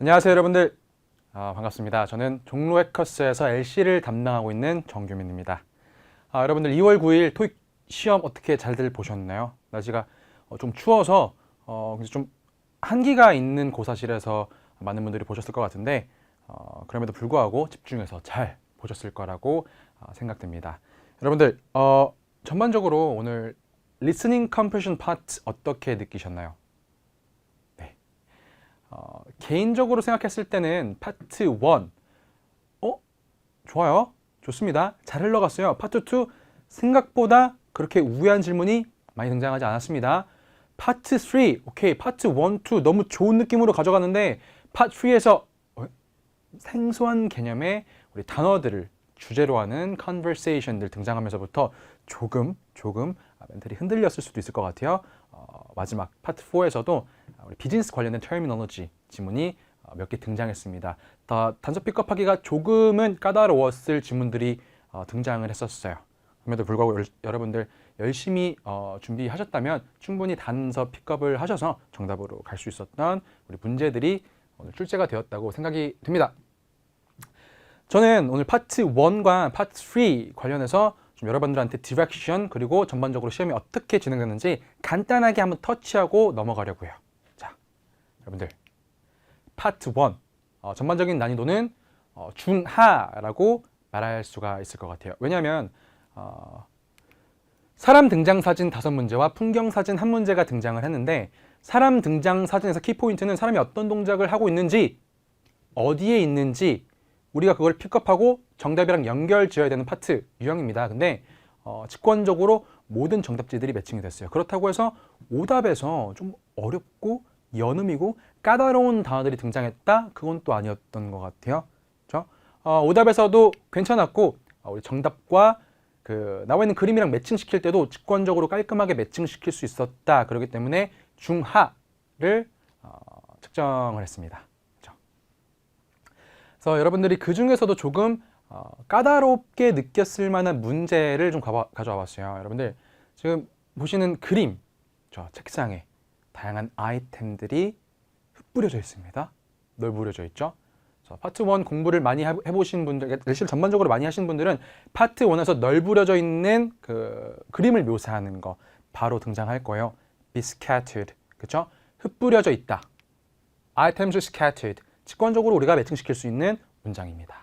안녕하세요 여러분들. 반갑습니다. 저는 종로 해커스에서 LC를 담당하고 있는 정규민입니다. 여러분들 2월 9일 토익 시험 어떻게 잘들 보셨나요? 날씨가 좀 추워서 좀 한기가 있는 고사실에서 많은 분들이 보셨을 것 같은데 그럼에도 불구하고 집중해서 잘 보셨을 거라고 생각됩니다. 여러분들 전반적으로 오늘 리스닝 컴프레션 파트 어떻게 느끼셨나요? 개인적으로 생각했을 때는 파트 1 좋아요, 좋습니다, 잘 흘러갔어요. 파트 2 생각보다 그렇게 우회한 질문이 많이 등장하지 않았습니다. 파트 3 오케이, 파트 1, 2 너무 좋은 느낌으로 가져갔는데 파트 3에서 생소한 개념의 우리 단어들을 주제로 하는 conversation들 등장하면서부터 조금 멘탈이 흔들렸을 수도 있을 것 같아요. 마지막 파트 4에서도 우리 비즈니스 관련된 terminology 지문이 몇 개 등장했습니다. 단서 픽업하기가 조금은 까다로웠을 지문들이 등장을 했었어요. 그럼에도 불구하고 여러분들 열심히 준비하셨다면 충분히 단서 픽업을 하셔서 정답으로 갈 수 있었던 우리 문제들이 오늘 출제가 되었다고 생각이 됩니다. 저는 오늘 파트 1과 파트 3 관련해서 좀 여러분들한테 디렉션 그리고 전반적으로 시험이 어떻게 진행되는지 간단하게 한번 터치하고 넘어가려고요. 자, 여러분들 파트 1 전반적인 난이도는 중하라고 말할 수가 있을 것 같아요. 왜냐하면 사람 등장 사진 5문제와 풍경 사진 1문제가 등장을 했는데 사람 등장 사진에서 키포인트는 사람이 어떤 동작을 하고 있는지 어디에 있는지 우리가 그걸 픽업하고 정답이랑 연결 지어야 되는 파트 유형입니다. 근데 직관적으로 모든 정답지들이 매칭이 됐어요. 그렇다고 해서 오답에서 좀 어렵고 연음이고 까다로운 단어들이 등장했다? 그건 또 아니었던 것 같아요. 그렇죠? 오답에서도 괜찮았고 우리 정답과 나와 있는 그림이랑 매칭시킬 때도 직관적으로 깔끔하게 매칭시킬 수 있었다. 그렇기 때문에 중하를 측정을 했습니다. 그래서 여러분들이 그 중에서도 조금 까다롭게 느꼈을 만한 문제를 좀 가져와 봤어요. 여러분들 지금 보시는 그림, 저 책상에 다양한 아이템들이 흩뿌려져 있습니다. 널브러져 있죠. 파트 1 공부를 많이 해보신 분들, 열심히 전반적으로 많이 하신 분들은 파트 1에서 널브러져 있는 그 그림을 묘사하는 거 바로 등장할 거예요. be scattered, 그렇죠? 흩뿌려져 있다. items are scattered. 직관적으로 우리가 매칭시킬 수 있는 문장입니다.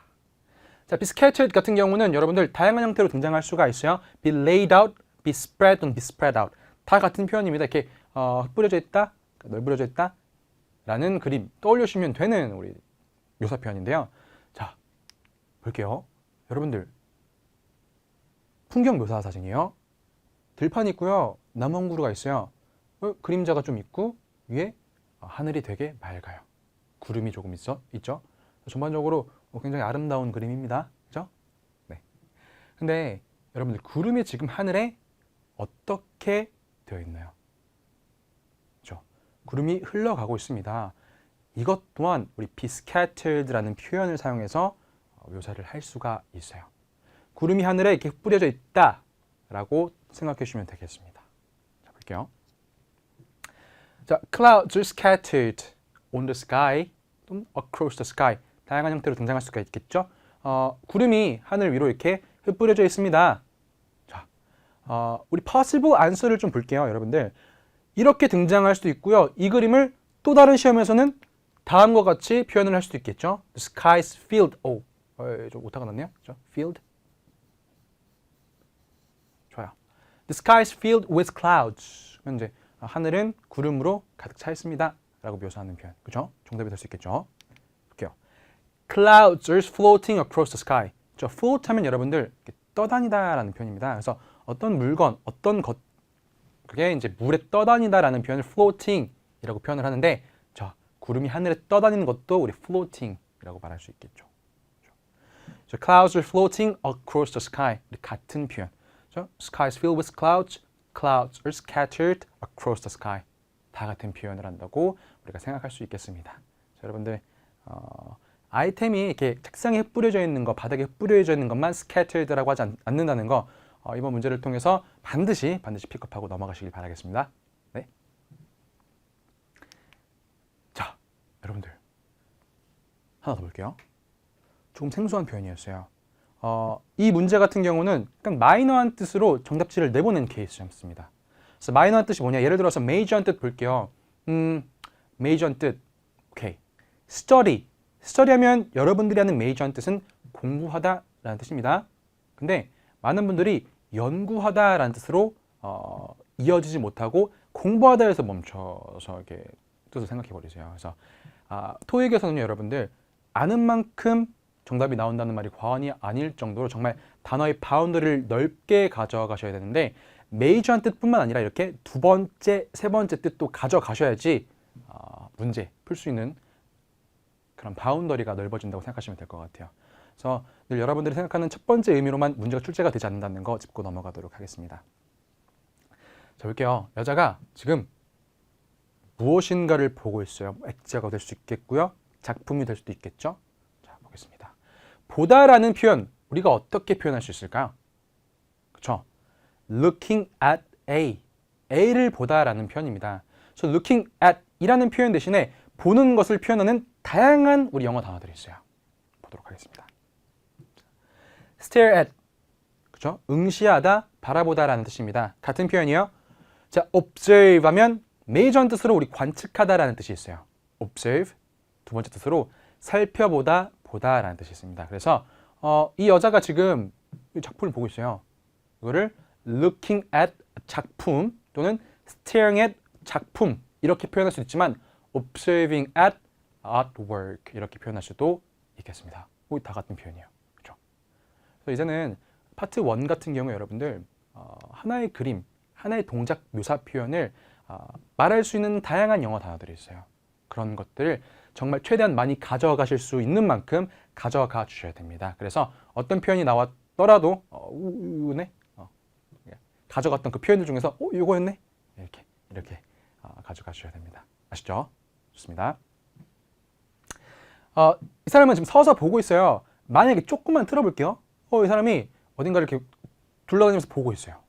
자, be scattered 같은 경우는 여러분들 다양한 형태로 등장할 수가 있어요. be laid out, be spread on, be spread out. 다 같은 표현입니다. 이렇게 흩뿌려져 있다, 널브러져 있다 라는 그림 떠올리시면 되는 우리 묘사 표현인데요. 자, 볼게요. 여러분들 풍경 묘사 사진이에요. 들판이 있고요. 나무 한 그루가 있어요. 그림자가 좀 있고 위에 하늘이 되게 맑아요. 구름이 조금 있죠. 전반적으로 굉장히 아름다운 그림입니다. 그죠? 네. 근데 여러분들 구름이 지금 하늘에 어떻게 되어 있나요? 그죠? 구름이 흘러가고 있습니다. 이것 또한 우리 be scattered라는 표현을 사용해서 묘사를 할 수가 있어요. 구름이 하늘에 이렇게 뿌려져 있다라고 생각해 주시면 되겠습니다. 자, 볼게요. 자, clouds are scattered on the sky, 또는 across the sky. 다양한 형태로 등장할 수가 있겠죠. 구름이 하늘 위로 이렇게 흩뿌려져 있습니다. 자, 우리 possible answer를 좀 볼게요, 여러분들. 이렇게 등장할 수도 있고요. 이 그림을 또 다른 시험에서는 다음과 같이 표현을 할 수도 있겠죠. The sky is filled. 좀 오타가 났네요. 그렇죠? Filled. 좋아요. The sky is filled with clouds. 이제 하늘은 구름으로 가득 차 있습니다. 라고 묘사하는 표현. 그렇죠? 정답이 될 수 있겠죠? 볼게요. Clouds are floating across the sky. 저 float 하면 여러분들 떠다니다라는 표현입니다. 그래서 어떤 물건, 어떤 것, 그게 이제 물에 떠다니다라는 표현을 floating이라고 표현을 하는데, 자, 구름이 하늘에 떠다니는 것도 우리 floating이라고 말할 수 있겠죠. So clouds are floating across the sky. 같은 표현. So, sky is filled with clouds. Clouds are scattered across the sky. 다 같은 표현을 한다고 우리가 생각할 수 있겠습니다. 자, 여러분들 아이템이 이렇게 책상에 흩뿌려져 있는 거, 바닥에 흩뿌려져 있는 것만 scattered라고 하지 않는다는 거 이번 문제를 통해서 반드시 픽업하고 넘어가시길 바라겠습니다. 네. 자, 여러분들 하나 더 볼게요. 조금 생소한 표현이었어요. 이 문제 같은 경우는 약간 마이너한 뜻으로 정답지를 내보낸 케이스였습니다. 그래서 마이너한 뜻이 뭐냐? 예를 들어서 메이저한 뜻 볼게요. 메이저한 뜻, 오케이. study. study 하면 여러분들이 하는 메이저한 뜻은 공부하다라는 뜻입니다. 근데 많은 분들이 연구하다라는 뜻으로 이어지지 못하고 공부하다에서 멈춰서 이렇게 뜻을 생각해 버리세요. 그래서 토익에서는 여러분들 아는 만큼 정답이 나온다는 말이 과언이 아닐 정도로 정말 단어의 바운더리를 넓게 가져가셔야 되는데 메이저한 뜻뿐만 아니라 이렇게 두 번째, 세 번째 뜻도 가져가셔야지 문제 풀 수 있는 그런 바운더리가 넓어진다고 생각하시면 될 것 같아요. 그래서 늘 여러분들이 생각하는 첫 번째 의미로만 문제가 출제가 되지 않는다는 거 짚고 넘어가도록 하겠습니다. 자, 볼게요. 여자가 지금 무엇인가를 보고 있어요. 액자가 될 수 있겠고요. 작품이 될 수도 있겠죠. 자, 보겠습니다. 보다라는 표현, 우리가 어떻게 표현할 수 있을까요? 그렇죠? looking at A. A를 보다라는 표현입니다. 그래서 looking at 이라는 표현 대신에 보는 것을 표현하는 다양한 우리 영어 단어들이 있어요. 보도록 하겠습니다. stare at, 그렇죠? 응시하다, 바라보다라는 뜻입니다. 같은 표현이요. 자, observe 하면 메이저한 뜻으로 우리 관측하다라는 뜻이 있어요. observe, 두 번째 뜻으로 살펴보다, 보다라는 뜻이 있습니다. 그래서 이 여자가 지금 이 작품을 보고 있어요. 이거를 looking at 작품 또는 staring at 작품 이렇게 표현할 수 있지만 observing at artwork 이렇게 표현할 수도 있겠습니다. 다 같은 표현이에요. 그렇죠? 그래서 이제는 파트 1 같은 경우 여러분들 하나의 그림, 하나의 동작 묘사 표현을 말할 수 있는 다양한 영어 단어들이 있어요. 그런 것들을 정말 최대한 많이 가져가실 수 있는 만큼 가져가 주셔야 됩니다. 그래서 어떤 표현이 나왔더라도 이거네? 가져갔던 그 표현들 중에서 이거였네? 이렇게 가져가 주셔야 됩니다. 아시죠? 좋습니다. 이 사람은 지금 서서 보고 있어요. 만약에 조금만 틀어볼게요. 이 사람이 어딘가를 이렇게 둘러다니면서 보고 있어요.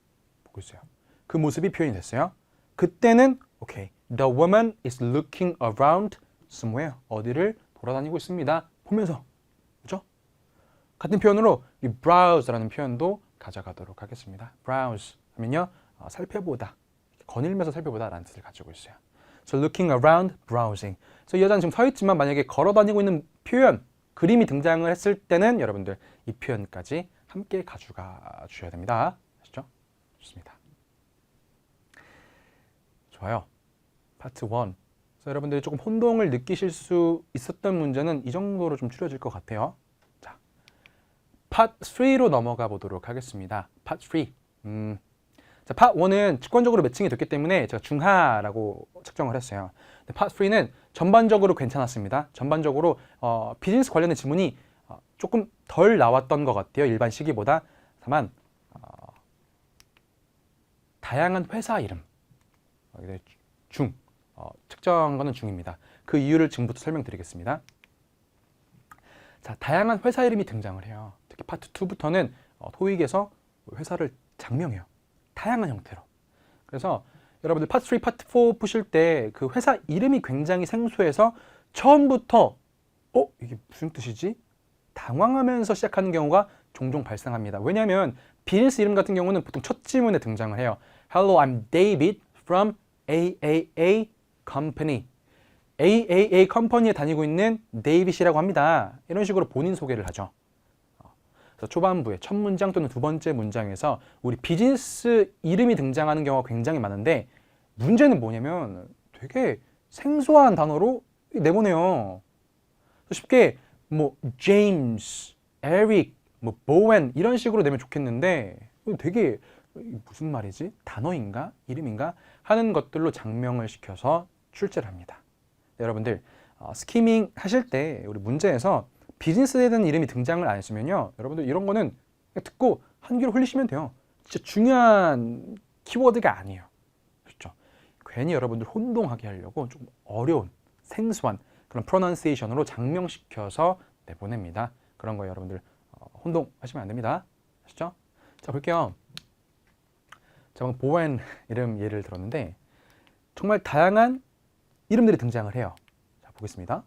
그 모습이 표현이 됐어요. 그때는 오케이, the woman is looking around somewhere. 어디를 돌아다니고 있습니다. 보면서, 그렇죠? 같은 표현으로 이 browse라는 표현도 가져가도록 하겠습니다. browse 하면요, 살펴보다, 거닐면서 살펴보다라는 뜻을 가지고 있어요. So looking around, browsing. 그래서 이 여자는 지금 서 있지만 만약에 걸어다니고 있는 표현, 그림이 등장을 했을 때는 여러분들 이 표현까지 함께 가져가 주셔야 됩니다. 아시죠? 좋습니다. 좋아요. 파트 1. 그래서 여러분들이 조금 혼동을 느끼실 수 있었던 문제는 이 정도로 좀 줄여질 것 같아요. 자, 파트 3로 넘어가 보도록 하겠습니다. 파트 3. 자, 파트 1은 직관적으로 매칭이 됐기 때문에 제가 중하라고 책정을 했어요. 근데 파트 3는 전반적으로 괜찮았습니다. 전반적으로 비즈니스 관련된 지문이 조금 덜 나왔던 것 같아요. 일반 시기보다. 다만 다양한 회사 이름 측정한 거는 중입니다. 그 이유를 지금부터 설명드리겠습니다. 자, 다양한 회사 이름이 등장을 해요. 특히 파트 2부터는 토익에서 회사를 장명해요. 다양한 형태로. 그래서 여러분들 파트 3, 파트 4 푸실 때 그 회사 이름이 굉장히 생소해서 처음부터 이게 무슨 뜻이지? 당황하면서 시작하는 경우가 종종 발생합니다. 왜냐하면 비즈니스 이름 같은 경우는 보통 첫 지문에 등장을 해요. Hello, I'm David from AAA Company. AAA 컴퍼니에 다니고 있는 데이빗이라고 합니다. 이런 식으로 본인 소개를 하죠. 그래서 초반부에 첫 문장 또는 두 번째 문장에서 우리 비즈니스 이름이 등장하는 경우가 굉장히 많은데 문제는 뭐냐면 되게 생소한 단어로 내보내요. 쉽게 제임스, 에릭, 보웬 이런 식으로 내면 좋겠는데 되게 무슨 말이지? 단어인가? 이름인가? 하는 것들로 장명을 시켜서 출제를 합니다. 여러분들 스키밍 하실 때 우리 문제에서 비즈니스에 대한 이름이 등장을 안 했으면요, 여러분들 이런 거는 그냥 듣고 한 귀로 흘리시면 돼요. 진짜 중요한 키워드가 아니에요. 그렇죠? 괜히 여러분들 혼동하게 하려고 좀 어려운, 생소한 그런 프로넌시에이션으로 장명시켜서 내보냅니다. 그런 거 여러분들 혼동하시면 안 됩니다. 아시죠? 자, 볼게요. 자, 방금 보웬 이름 예를 들었는데 정말 다양한 이름들이 등장을 해요. 자, 보겠습니다.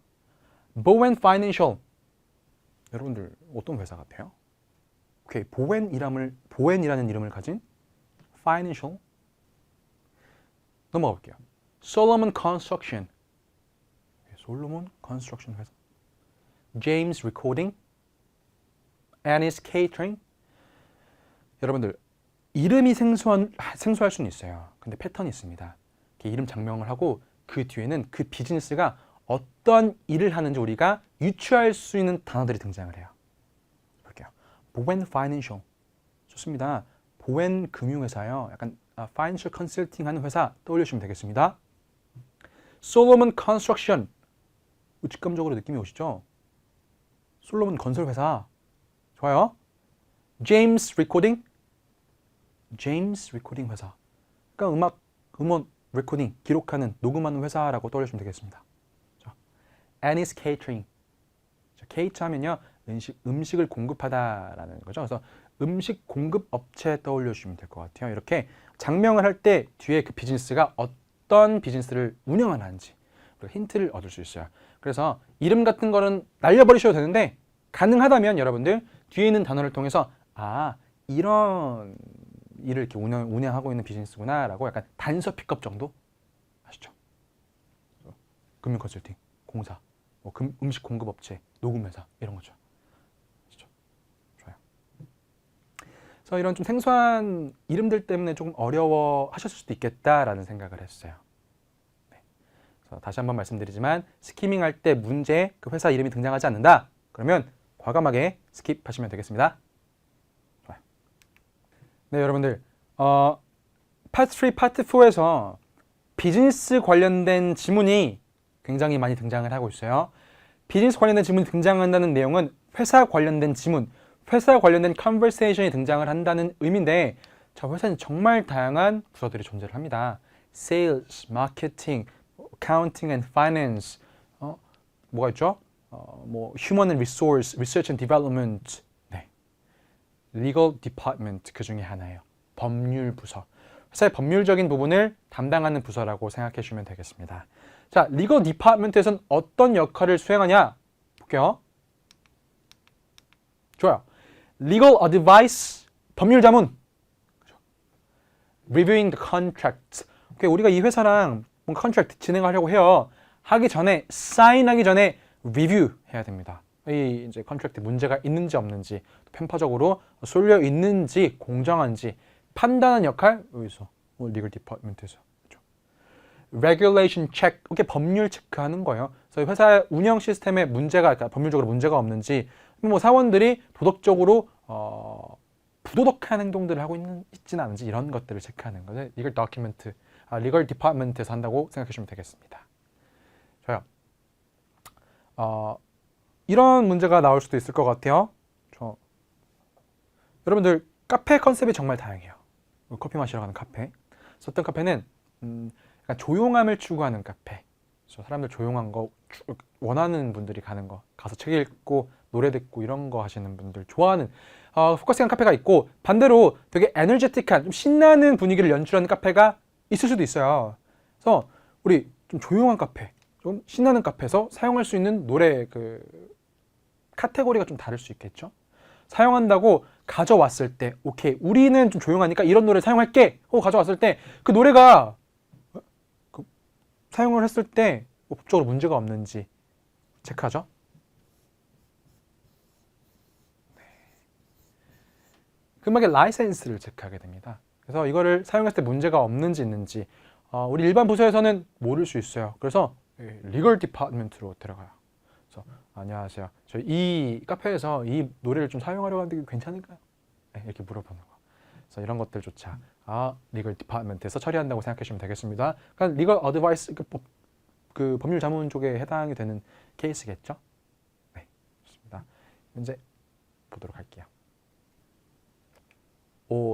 Bowen Financial. 여러분들 어떤 회사 같아요? 오케이, 보웬이라는 이름을 가진 Financial. 넘어가 볼게요. Solomon Construction. 솔로몬 컨스트럭션 회사. James Recording. Annie's Catering. 여러분들 이름이 생소할 수는 있어요. 근데 패턴이 있습니다. 이름 장명을 하고 그 뒤에는 그 비즈니스가 어떤 일을 하는지 우리가 유추할 수 있는 단어들이 등장을 해요. 볼게요. 보웬 파이낸셜. 좋습니다. 보웬 금융회사요. 약간 파이낸셜 컨설팅 하는 회사 떠올리시면 되겠습니다. 솔로몬 컨스트럭션. 직감적으로 느낌이 오시죠? 솔로몬 건설회사. 좋아요. 제임스 리코딩. 제임스 리코딩 회사. 그러니까 음원 리코딩, 기록하는, 녹음하는 회사라고 떠올리시면 되겠습니다. Annie's Catering. Cater 하면요, 음식을 공급하다라는 거죠. 그래서 음식 공급 업체 떠올려주시면 될 것 같아요. 이렇게 장명을 할 때 뒤에 그 비즈니스가 어떤 비즈니스를 운영하는지 힌트를 얻을 수 있어요. 그래서 이름 같은 거는 날려버리셔도 되는데 가능하다면 여러분들 뒤에 있는 단어를 통해서 이런 일을 이렇게 운영하고 있는 비즈니스구나 라고 약간 단서 픽업 정도 아시죠? 금융 컨설팅, 공사, 음식 공급 업체, 녹음 회사 이런 거죠. 아시죠? 좋아요. 그래서 이런 좀 생소한 이름들 때문에 조금 어려워 하셨을 수도 있겠다라는 생각을 했어요. 네. 그래서 다시 한번 말씀드리지만 스키밍 할 때 문제에 그 회사 이름이 등장하지 않는다. 그러면 과감하게 스킵하시면 되겠습니다. 좋아요. 네, 여러분들 파트 3, 파트 4에서 비즈니스 관련된 지문이 굉장히 많이 등장을 하고 있어요. 비즈니스 관련된 지문이 등장한다는 내용은 회사 관련된 지문, 회사 관련된 컨버세이션이 등장을 한다는 의미인데 회사는 정말 다양한 부서들이 존재를 합니다. Sales, Marketing, Accounting and Finance, 뭐가 있죠? Human and Resource, Research and Development, 네. Legal Department 그 중에 하나예요. 법률 부서. 회사의 법률적인 부분을 담당하는 부서라고 생각해 주시면 되겠습니다. 자, Legal Department에서는 어떤 역할을 수행하냐? 볼게요. 좋아요. Legal Advice, 법률 자문. Reviewing the contract. 우리가 이 회사랑 뭔가 컨트랙트 진행하려고 해요. 하기 전에, 사인하기 전에 리뷰 해야 됩니다. 이 이제 컨트랙트 문제가 있는지 없는지, 편파적으로 쏠려 있는지 공정한지 판단하는 역할 여기서 리걸 디파트먼트에서. Regulation check, 이렇게 법률 체크하는 거예요. 그래서 회사 운영 시스템에 문제가, 그러니까 법률적으로 문제가 없는지, 사원들이 도덕적으로 부도덕한 행동들을 하고 있지는 않은지 이런 것들을 체크하는 거죠. 리걸 다큐멘트, 리걸 디파트먼트에서 한다고 생각해 주시면 되겠습니다. 좋아요. 이런 문제가 나올 수도 있을 것 같아요. 여러분들 카페 컨셉이 정말 다양해요. 커피 마시러 가는 카페. 어떤 카페는 약간 조용함을 추구하는 카페. 사람들 조용한 거 원하는 분들이 가는 거, 가서 책 읽고 노래 듣고 이런 거 하시는 분들 좋아하는 포커싱한 카페가 있고, 반대로 되게 에너제틱한 좀 신나는 분위기를 연출하는 카페가 있을 수도 있어요. 그래서 우리 좀 조용한 카페, 좀 신나는 카페에서 사용할 수 있는 노래 카테고리가 좀 다를 수 있겠죠. 사용한다고 가져왔을 때 오케이, 우리는 좀 조용하니까 이런 노래 사용할게 하고 가져왔을 때 그 노래가 사용을 했을 때 법적으로 문제가 없는지 체크하죠. 네. 그 음악의 라이센스를 체크하게 됩니다. 그래서 이거를 사용했을 때 문제가 없는지 있는지 우리 일반 부서에서는 모를 수 있어요. 그래서 리걸 디파트먼트로 들어가요. 그래서 안녕하세요, 저희 이 카페에서 이 노래를 좀 사용하려고 하는데 괜찮을까요? 네, 이렇게 물어보는 거. 그래서 이런 것들조차 리걸 디파트먼트에서 처리한다고 생각하시면 되겠습니다. 그러니까 리걸 어드바이스, 그 법률 자문 쪽에 해당이 되는 케이스겠죠? 네, 좋습니다. 문제 보도록 할게요.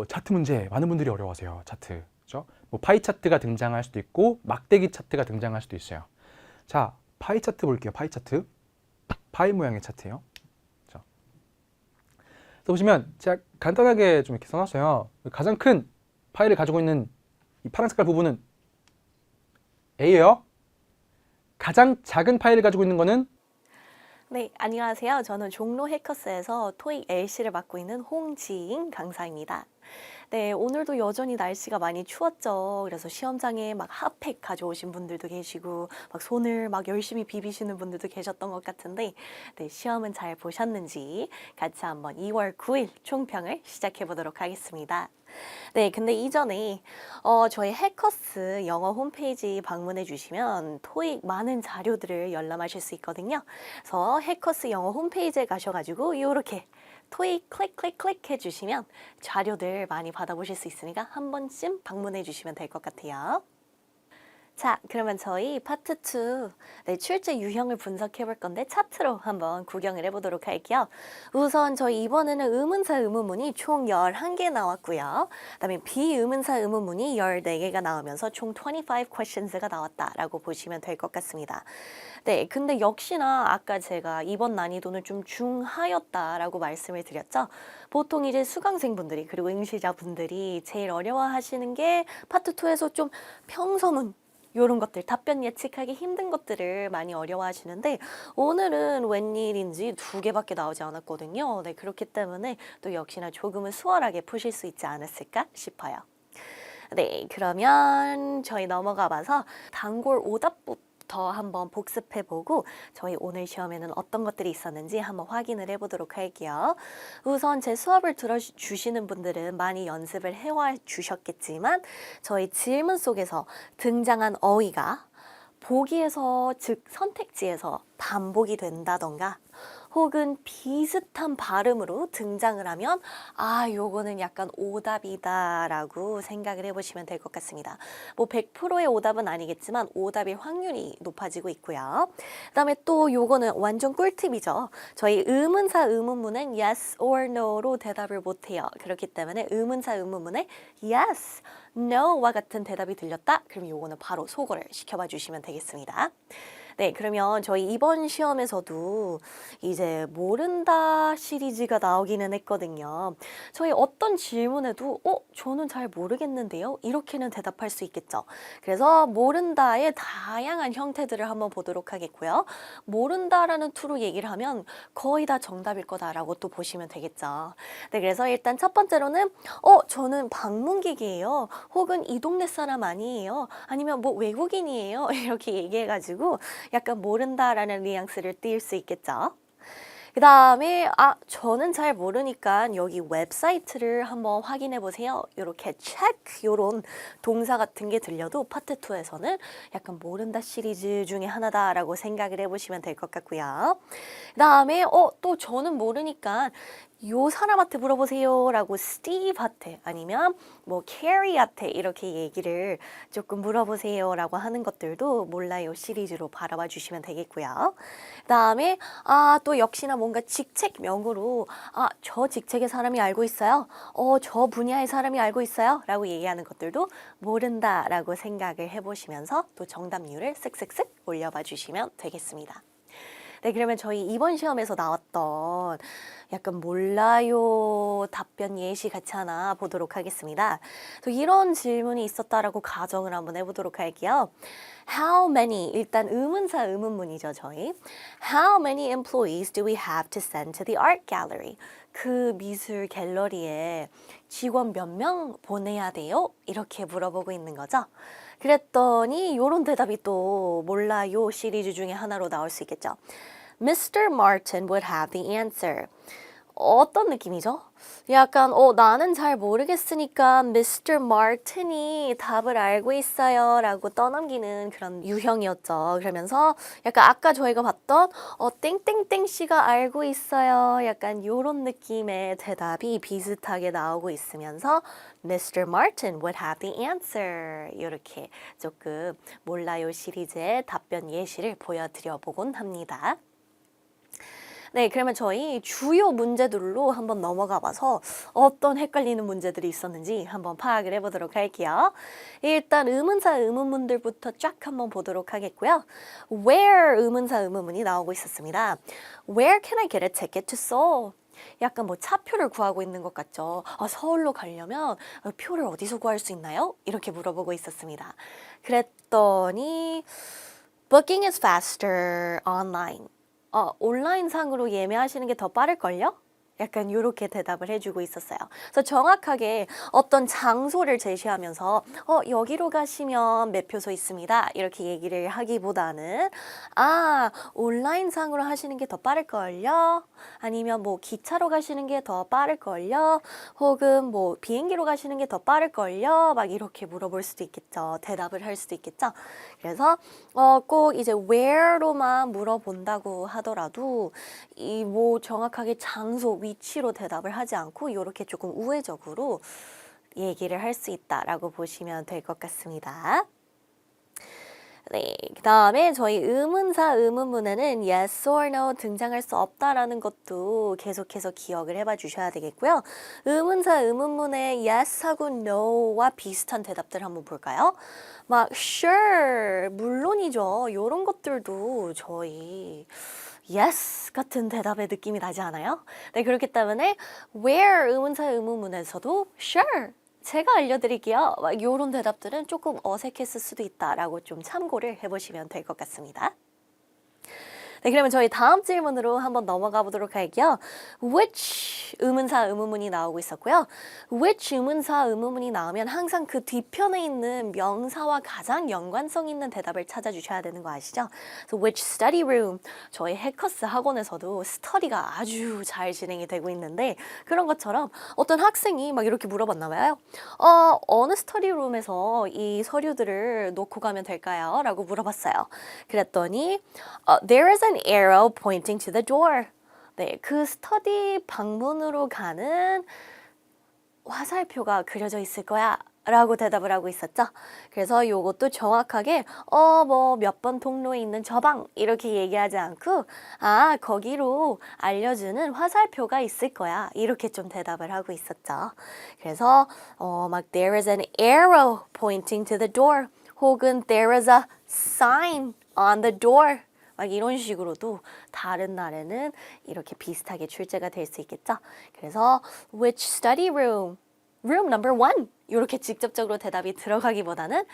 차트 문제 많은 분들이 어려워하세요. 차트, 그렇죠? 파이 차트가 등장할 수도 있고 막대기 차트가 등장할 수도 있어요. 자, 파이 차트 볼게요. 파이 차트, 파이 모양의 차트예요. 그래서 보시면 제가 간단하게 좀 이렇게 써놨어요. 가장 큰 파이를 가지고 있는 이 파란 색깔 부분은 A예요. 가장 작은 파이를 가지고 있는 거는 네, 안녕하세요. 저는 종로 해커스에서 토익 LC를 맡고 있는 홍지인 강사입니다. 네, 오늘도 여전히 날씨가 많이 추웠죠. 그래서 시험장에 막 핫팩 가져오신 분들도 계시고, 막 손을 막 열심히 비비시는 분들도 계셨던 것 같은데, 네, 시험은 잘 보셨는지 같이 한번 2월 9일 총평을 시작해 보도록 하겠습니다. 네, 근데 이전에 저희 해커스 영어 홈페이지 방문해 주시면 토익 많은 자료들을 열람하실 수 있거든요. 그래서 해커스 영어 홈페이지에 가셔가지고 이렇게 토익 클릭 클릭 클릭 해주시면 자료들 많이 받아보실 수 있으니까 한 번쯤 방문해 주시면 될 것 같아요. 자, 그러면 저희 파트 2, 네, 출제 유형을 분석해 볼 건데 차트로 한번 구경을 해보도록 할게요. 우선 저희 이번에는 의문사 의문문이 총 11개 나왔고요. 그다음에 비의문사 의문문이 14개가 나오면서 총 25 questions가 나왔다라고 보시면 될 것 같습니다. 네, 근데 역시나 아까 제가 이번 난이도는 좀 중하였다라고 말씀을 드렸죠. 보통 이제 수강생분들이 그리고 응시자분들이 제일 어려워하시는 게 파트 2에서 좀 평서문 요런 것들, 답변 예측하기 힘든 것들을 많이 어려워하시는데 오늘은 웬일인지 2개밖에 나오지 않았거든요. 네, 그렇기 때문에 또 역시나 조금은 수월하게 푸실 수 있지 않았을까 싶어요. 네, 그러면 저희 넘어가 봐서 단골 오답부터 한번 복습해보고 저희 오늘 시험에는 어떤 것들이 있었는지 한번 확인을 해보도록 할게요. 우선 제 수업을 들어주시는 분들은 많이 연습을 해와 주셨겠지만 저희 질문 속에서 등장한 어휘가 보기에서 즉 선택지에서 반복이 된다던가 혹은 비슷한 발음으로 등장을 하면 아, 요거는 약간 오답이다라고 생각을 해보시면 될 것 같습니다. 뭐 100%의 오답은 아니겠지만 오답일 확률이 높아지고 있고요. 그다음에 또 요거는 완전 꿀팁이죠. 저희 의문사 의문문은 yes or no로 대답을 못해요. 그렇기 때문에 의문사 의문문에 yes, no와 같은 대답이 들렸다? 그럼 요거는 바로 소거를 시켜봐 주시면 되겠습니다. 네, 그러면 저희 이번 시험에서도 이제 모른다 시리즈가 나오기는 했거든요. 저희 어떤 질문에도 저는 잘 모르겠는데요. 이렇게는 대답할 수 있겠죠. 그래서 모른다의 다양한 형태들을 한번 보도록 하겠고요. 모른다라는 투로 얘기를 하면 거의 다 정답일 거다라고 또 보시면 되겠죠. 네, 그래서 일단 첫 번째로는 저는 방문객이에요. 혹은 이 동네 사람 아니에요. 아니면 뭐 외국인이에요. 이렇게 얘기해가지고 약간 모른다라는 뉘앙스를 띄울 수 있겠죠. 그 다음에 저는 잘 모르니까 여기 웹사이트를 한번 확인해 보세요. 이렇게 check 요런 동사 같은 게 들려도 파트 2에서는 약간 모른다 시리즈 중에 하나다라고 생각을 해보시면 될 것 같고요. 그 다음에 또 저는 모르니까 요 사람한테 물어보세요 라고 스티브한테 아니면 뭐 캐리한테 이렇게 얘기를 조금 물어보세요 라고 하는 것들도 몰라요 시리즈로 바라봐 주시면 되겠고요. 그 다음에 또 역시나 뭔가 직책명으로 저 직책의 사람이 알고 있어요. 저 분야의 사람이 알고 있어요 라고 얘기하는 것들도 모른다 라고 생각을 해보시면서 또 정답률을 쓱쓱쓱 올려봐 주시면 되겠습니다. 네, 그러면 저희 이번 시험에서 나왔던 약간 몰라요 답변 예시 같이 하나 보도록 하겠습니다. 또 이런 질문이 있었다라고 가정을 한번 해보도록 할게요. How many, 일단 의문사 의문문이죠, 저희. How many employees do we have to send to the art gallery? 그 미술 갤러리에 직원 몇 명 보내야 돼요? 이렇게 물어보고 있는 거죠. 그랬더니 이런 대답이 또 몰라요 시리즈 중에 하나로 나올 수 있겠죠. Mr. Martin would have the answer. 어떤 느낌이죠? 약간 나는 잘 모르겠으니까 Mr. Martin이 답을 알고 있어요 라고 떠넘기는 그런 유형이었죠. 그러면서 약간 아까 저희가 봤던 땡땡땡 씨가 알고 있어요. 약간 요런 느낌의 대답이 비슷하게 나오고 있으면서 Mr. Martin would have the answer. 이렇게 조금 몰라요 시리즈의 답변 예시를 보여드려 보곤 합니다. 네, 그러면 저희 주요 문제들로 한번 넘어가 봐서 어떤 헷갈리는 문제들이 있었는지 한번 파악을 해보도록 할게요. 일단 의문사 의문문들부터 쫙 한번 보도록 하겠고요. Where 의문사 의문문이 나오고 있었습니다. Where can I get a ticket to Seoul? 약간 뭐 차표를 구하고 있는 것 같죠. 서울로 가려면 표를 어디서 구할 수 있나요? 이렇게 물어보고 있었습니다. 그랬더니 Booking is faster online. 온라인상으로 예매하시는 게 더 빠를걸요? 약간 요렇게 대답을 해주고 있었어요. 그래서 정확하게 어떤 장소를 제시하면서 여기로 가시면 매표소 있습니다. 이렇게 얘기를 하기보다는 온라인상으로 하시는 게 더 빠를걸요? 아니면 뭐 기차로 가시는 게 더 빠를걸요? 혹은 뭐 비행기로 가시는 게 더 빠를걸요? 막 이렇게 물어볼 수도 있겠죠. 대답을 할 수도 있겠죠. 그래서 꼭 이제 where로만 물어본다고 하더라도 이 뭐 정확하게 장소, 위치로 대답을 하지 않고 이렇게 조금 우회적으로 얘기를 할 수 있다라고 보시면 될 것 같습니다. 네, 그 다음에 저희 의문사 의문문에는 yes or no 등장할 수 없다라는 것도 계속해서 기억을 해봐 주셔야 되겠고요. 의문사 의문문에 yes하고 no와 비슷한 대답들 한번 볼까요? 막 sure, 물론이죠. 이런 것들도 저희 yes 같은 대답의 느낌이 나지 않아요? 네, 그렇기 때문에 where 의문사 의문문에서도 sure 제가 알려드릴게요. 막 이런 대답들은 조금 어색했을 수도 있다라고 좀 참고를 해보시면 될 것 같습니다. 네, 그러면 저희 다음 질문으로 한번 넘어가 보도록 할게요. which 의문사 의문문이 나오고 있었고요. which 의문사 의문문이 나오면 항상 그 뒤편에 있는 명사와 가장 연관성 있는 대답을 찾아주셔야 되는 거 아시죠? So which study room? 저희 해커스 학원에서도 스터디가 아주 잘 진행이 되고 있는데 그런 것처럼 어떤 학생이 막 이렇게 물어봤나 봐요. 어느 스터디룸에서 이 서류들을 놓고 가면 될까요? 라고 물어봤어요. 그랬더니 there is an arrow pointing to the door. 네, 그 스터디 방문으로 가는 화살표가 그려져 있을 거야 라고 대답을 하고 있었죠. 그래서 요것도 정확하게 뭐 몇 번 통로에 있는 저 방 이렇게 얘기하지 않고 거기로 알려주는 화살표가 있을 거야 이렇게 좀 대답을 하고 있었죠. 그래서 막 there is an arrow pointing to the door 혹은 there is a sign on the door 막 이런 식으로도 다른 날에는 이렇게 비슷하게 출제가 될 수 있겠죠. 그래서 which study room? room number one 이렇게 직접적으로 대답이 들어가기보다는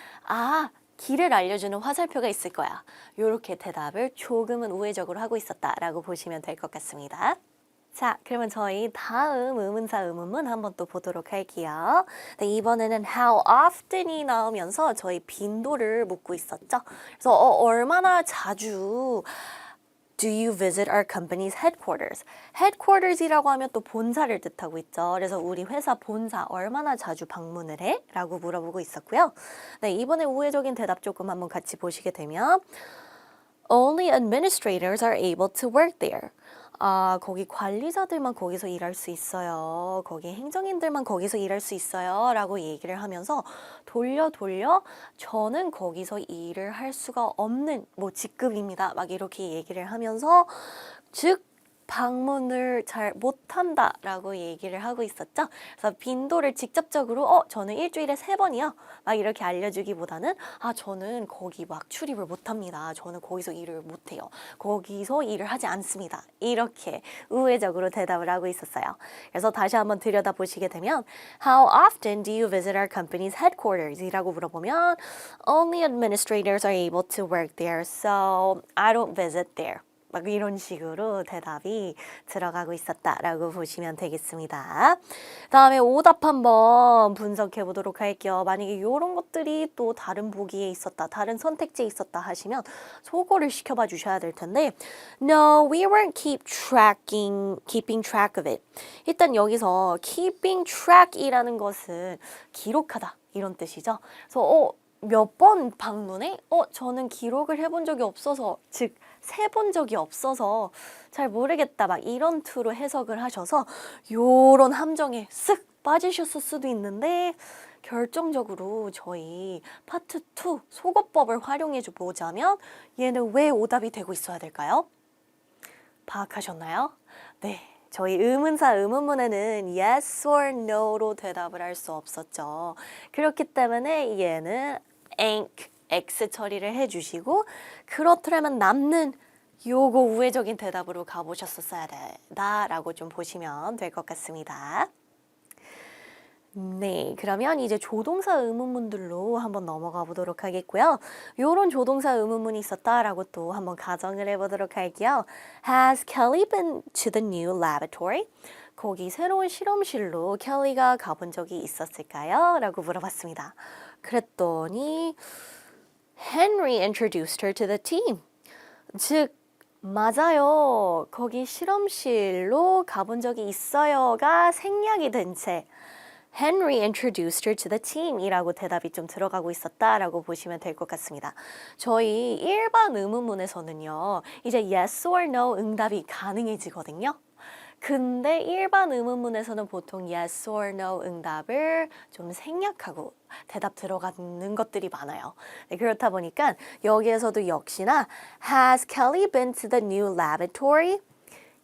길을 알려주는 화살표가 있을 거야. 이렇게 대답을 조금은 우회적으로 하고 있었다라고 보시면 될 것 같습니다. 자, 그러면 저희 다음 의문사 의문문 한번 또 보도록 할게요. 네, 이번에는 how often이 나오면서 저희 빈도를 묻고 있었죠. 그래서 얼마나 자주 Do you visit our company's headquarters? headquarters이라고 하면 또 본사를 뜻하고 있죠. 그래서 우리 회사 본사 얼마나 자주 방문을 해? 라고 물어보고 있었고요. 네, 이번에 우회적인 대답 조금 한번 같이 보시게 되면 Only administrators are able to work there. 거기 관리자들만 거기서 일할 수 있어요. 거기 행정인들만 거기서 일할 수 있어요. 라고 얘기를 하면서 돌려 저는 거기서 일을 할 수가 없는 직급입니다. 막 이렇게 얘기를 하면서 즉 방문을 잘 못한다라고 얘기를 하고 있었죠. 그래서 빈도를 직접적으로 저는 일주일에 3번이요. 막 이렇게 알려주기보다는 저는 거기 막 출입을 못합니다. 저는 거기서 일을 못해요. 거기서 일을 하지 않습니다. 이렇게 우회적으로 대답을 하고 있었어요. 그래서 다시 한번 들여다보시게 되면 How often do you visit our company's headquarters? 이라고 물어보면 Only administrators are able to work there, so I don't visit there. 막 이런 식으로 대답이 들어가고 있었다라고 보시면 되겠습니다. 다음에 오답 한번 분석해 보도록 할게요. 만약에 이런 것들이 또 다른 보기에 있었다, 다른 선택지에 있었다 하시면 소거를 시켜봐 주셔야 될 텐데 No, we weren't keeping track of it. 일단 여기서 keeping track이라는 것은 기록하다 이런 뜻이죠. 그래서 몇 번 방문해? 저는 기록을 해본 적이 없어서 즉 세본 적이 없어서 잘 모르겠다 막 이런 투로 해석을 하셔서 요런 함정에 쓱 빠지셨을 수도 있는데 결정적으로 저희 파트 2 속어법을 활용해 보자면 얘는 왜 오답이 되고 있어야 될까요? 파악하셨나요? 네. 저희 의문사 의문문에는 yes or no로 대답을 할 수 없었죠. 그렇기 때문에 얘는 ain't X 처리를 해주시고 그렇더라면 남는 요거 우회적인 대답으로 가보셨었어야 된다라고 좀 보시면 될 것 같습니다. 네, 그러면 이제 조동사 의문문들로 한번 넘어가 보도록 하겠고요. 요런 조동사 의문문이 있었다라고 또 한번 가정을 해보도록 할게요. Has Kelly been to the new laboratory? 거기 새로운 실험실로 켈리가 가본 적이 있었을까요? 라고 물어봤습니다. 그랬더니 Henry introduced her to the team. 즉, 맞아요. 거기 실험실로 가본 적이 있어요가 생략이 된 채 Henry introduced her to the team 이라고 대답이 좀 들어가고 있었다라고 보시면 될 것 같습니다. 저희 일반 의문문에서는요, 이제 yes or no 응답이 가능해지거든요. 근데 일반 의문문에서는 보통 yes or no 응답을 좀 생략하고 대답 들어가는 것들이 많아요. 네, 그렇다 보니까 여기에서도 역시나 Has Kelly been to the new laboratory?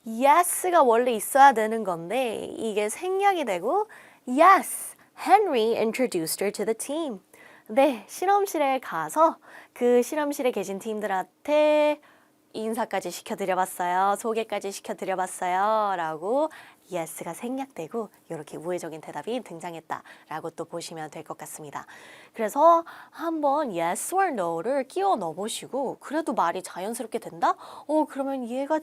Yes가 원래 있어야 되는 건데 이게 생략이 되고 Yes, Henry introduced her to the team. 네, 실험실에 가서 그 실험실에 계신 팀들한테 인사까지 시켜드려봤어요. 소개까지 시켜드려봤어요. 라고 yes가 생략되고 이렇게 우회적인 대답이 등장했다라고 또 보시면 될 것 같습니다. 그래서 한번 yes or no를 끼워 넣어보시고 그래도 말이 자연스럽게 된다? 그러면 얘가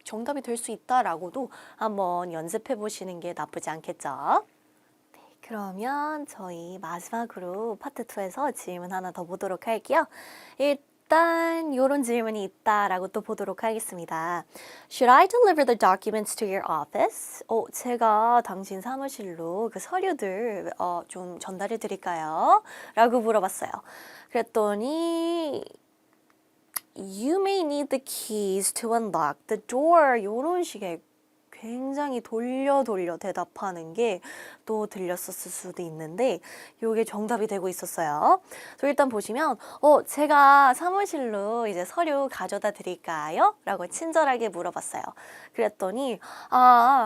정답이 될 수 있다라고도 한번 연습해 보시는 게 나쁘지 않겠죠? 그러면 저희 마지막으로 파트 2에서 질문 하나 더 보도록 할게요. 일단 이런 질문이 있다라고 또 보도록 하겠습니다. Should I deliver the documents to your office? 제가 당신 사무실로 그 서류들 좀 전달해 드릴까요? 라고 물어봤어요. 그랬더니 You may need the keys to unlock the door. 이런 식의 굉장히 돌려 대답하는 게 또 들렸었을 수도 있는데 이게 정답이 되고 있었어요. 그래서 일단 보시면 제가 사무실로 이제 서류 가져다 드릴까요? 라고 친절하게 물어봤어요. 그랬더니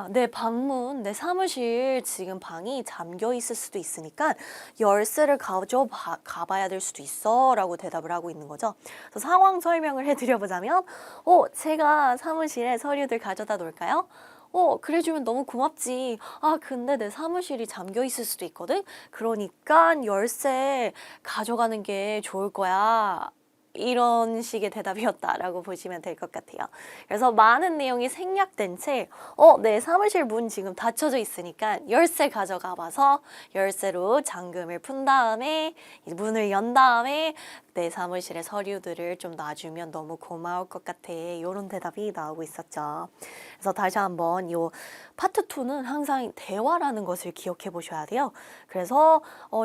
내 방문, 내 사무실 지금 방이 잠겨 있을 수도 있으니까 열쇠를 가봐야 될 수도 있어 라고 대답을 하고 있는 거죠. 그래서 상황 설명을 해드려보자면 제가 사무실에 서류들 가져다 놓을까요? 그래주면 너무 고맙지. 근데 내 사무실이 잠겨 있을 수도 있거든? 그러니까 열쇠 가져가는 게 좋을 거야. 이런 식의 대답이었다라고 보시면 될 것 같아요. 그래서 많은 내용이 생략된 채, 내 사무실 문 지금 닫혀져 있으니까 열쇠 가져가 봐서 열쇠로 잠금을 푼 다음에 문을 연 다음에 내 사무실에 서류들을 좀 놔주면 너무 고마울 것 같아. 이런 대답이 나오고 있었죠. 그래서 다시 한번 이 파트 2는 항상 대화라는 것을 기억해 보셔야 돼요. 그래서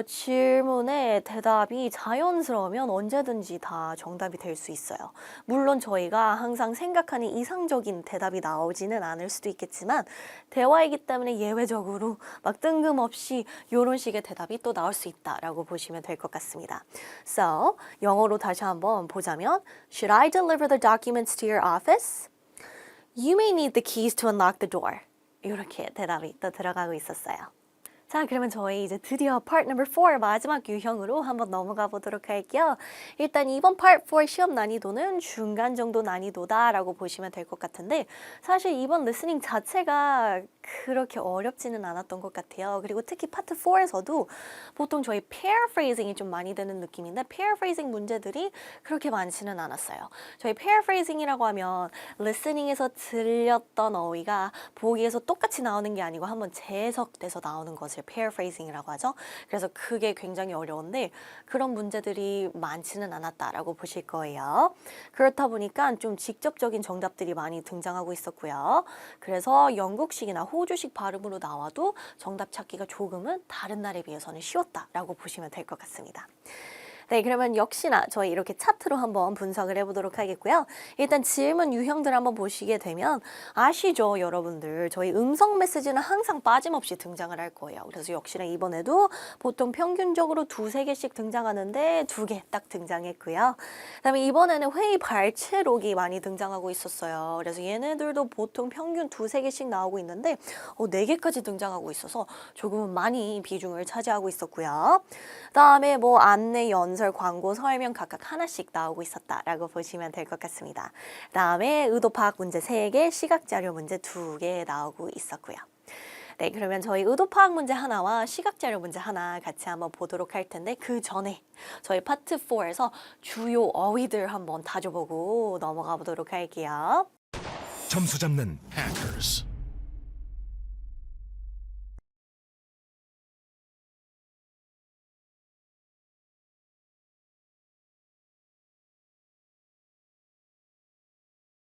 질문에 대답이 자연스러우면 언제든지 다 정답이 될 수 있어요. 물론 저희가 항상 생각하는 이상적인 대답이 나오지는 않을 수도 있겠지만 대화이기 때문에 예외적으로 막 뜬금없이 이런 식의 대답이 또 나올 수 있다라고 보시면 될 것 같습니다. So, 영어로 다시 한번 보자면 Should I deliver the documents to your office? You may need the keys to unlock the door. 이렇게 대답이 또 들어가고 있었어요. 자, 그러면 저희 이제 드디어 part number 4 마지막 유형으로 한번 넘어가 보도록 할게요. 일단 이번 part 4 시험 난이도는 중간 정도 난이도다라고 보시면 될 것 같은데 사실 이번 리스닝 자체가 그렇게 어렵지는 않았던 것 같아요. 그리고 특히 파트 4에서도 보통 저희 paraphrasing이 좀 많이 되는 느낌인데 paraphrasing 문제들이 그렇게 많지는 않았어요. 저희 paraphrasing이라고 하면 listening에서 들렸던 어휘가 보기에서 똑같이 나오는 게 아니고 한번 재해석돼서 나오는 것을 paraphrasing이라고 하죠. 그래서 그게 굉장히 어려운데 그런 문제들이 많지는 않았다라고 보실 거예요. 그렇다 보니까 좀 직접적인 정답들이 많이 등장하고 있었고요. 그래서 영국식이나 호주식 발음으로 나와도 정답 찾기가 조금은 다른 날에 비해서는 쉬웠다라고 보시면 될 것 같습니다. 네, 그러면 역시나 저희 이렇게 차트로 한번 분석을 해보도록 하겠고요. 일단 질문 유형들 한번 보시게 되면 아시죠, 여러분들? 저희 음성 메시지는 항상 빠짐없이 등장을 할 거예요. 그래서 역시나 이번에도 보통 평균적으로 2-3개씩 등장하는데 2개 딱 등장했고요. 그다음에 이번에는 회의 발췌록이 많이 등장하고 있었어요. 그래서 얘네들도 보통 평균 2-3개씩 나오고 있는데 4개까지 등장하고 있어서 조금은 많이 비중을 차지하고 있었고요. 그다음에 뭐 안내, 연설, 광고, 설명 각각 하나씩 나오고 있었다라고 보시면 될 것 같습니다. 그다음에 의도 파악 문제 3개, 시각 자료 문제 2개 나오고 있었고요. 네, 그러면 저희 의도 파악 문제 하나와 시각 자료 문제 하나 같이 한번 보도록 할 텐데 그 전에 저희 파트 4에서 주요 어휘들 한번 다져보고 넘어가 보도록 할게요. 점수 잡는 Hackers.